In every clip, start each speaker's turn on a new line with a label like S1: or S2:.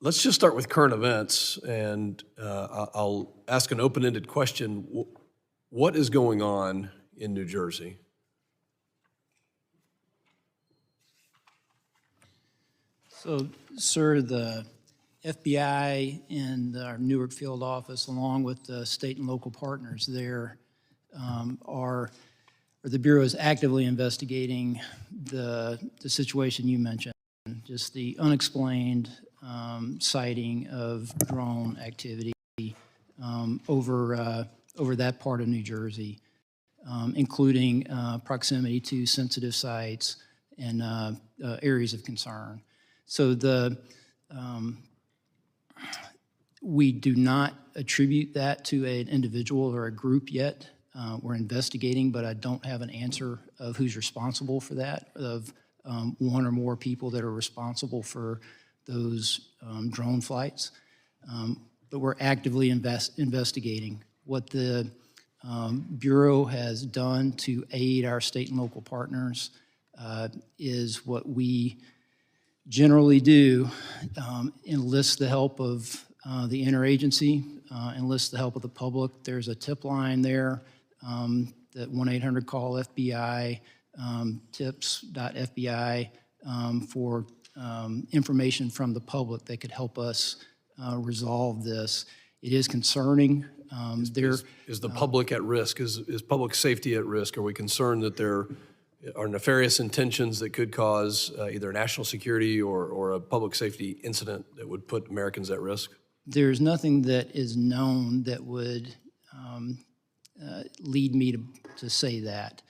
S1: Let's just start with current events, and I'll ask an open-ended question. What is going on in New Jersey?
S2: So, sir, the FBI and our Newark field office, along with the state and local partners there, the Bureau is actively investigating the situation you mentioned, just the unexplained sighting of drone activity over that part of New Jersey, including proximity to sensitive sites and areas of concern. So we do not attribute that to an individual or a group yet. We're investigating, but I don't have an answer of who's responsible for that, of one or more people that are responsible for those drone flights. But we're actively investigating. What the Bureau has done to aid our state and local partners is what we generally do, enlist the help of the interagency, enlist the help of the public. There's a tip line there, that 1-800-CALL-FBI, tips.fbi, for information from the public that could help us resolve this. It is concerning.
S1: Is the public at risk? Is public safety at risk? Are we concerned that there are nefarious intentions that could cause either national security or a public safety incident that would put Americans at risk?
S2: There's nothing that is known that would lead me to say that,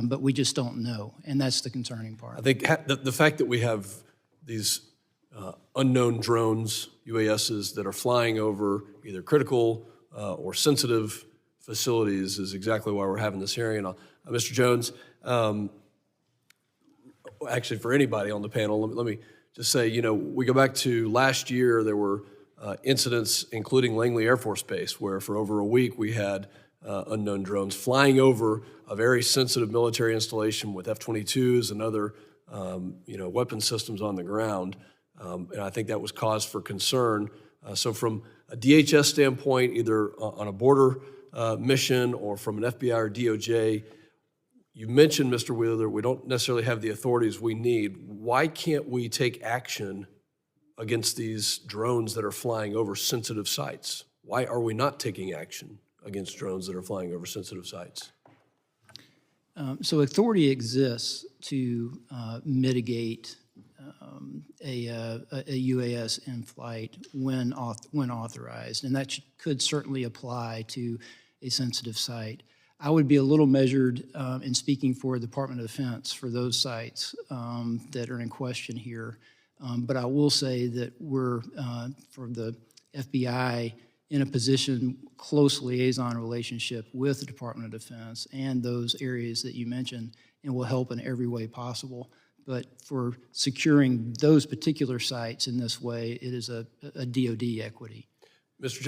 S2: but we just don't know, and that's the concerning part.
S1: I think the fact that we have these unknown drones, UASs, that are flying over either critical or sensitive facilities is exactly why we're having this hearing. And Mr. Jones, actually for anybody on the panel, let me just say, we go back to last year, there were incidents, including Langley Air Force Base, where for over a week we had unknown drones flying over a very sensitive military installation with F-22s and other weapon systems on the ground. And I think that was cause for concern. So from a DHS standpoint, either on a border mission or from an FBI or DOJ, you mentioned, Mr. Wheeler, we don't necessarily have the authorities we need. Why can't we take action against these drones that are flying over sensitive sites? Why are we not taking action against drones that are flying over sensitive sites?
S2: So authority exists to mitigate a UAS in flight when authorized, and that could certainly apply to a sensitive site. I would be a little measured in speaking for the Department of Defense for those sites that are in question here. But I will say that we're, for the FBI, in a position, close liaison relationship with the Department of Defense and those areas that you mentioned, and will help in every way possible. But for securing those particular sites in this way, it is a DoD equity.
S1: Mr.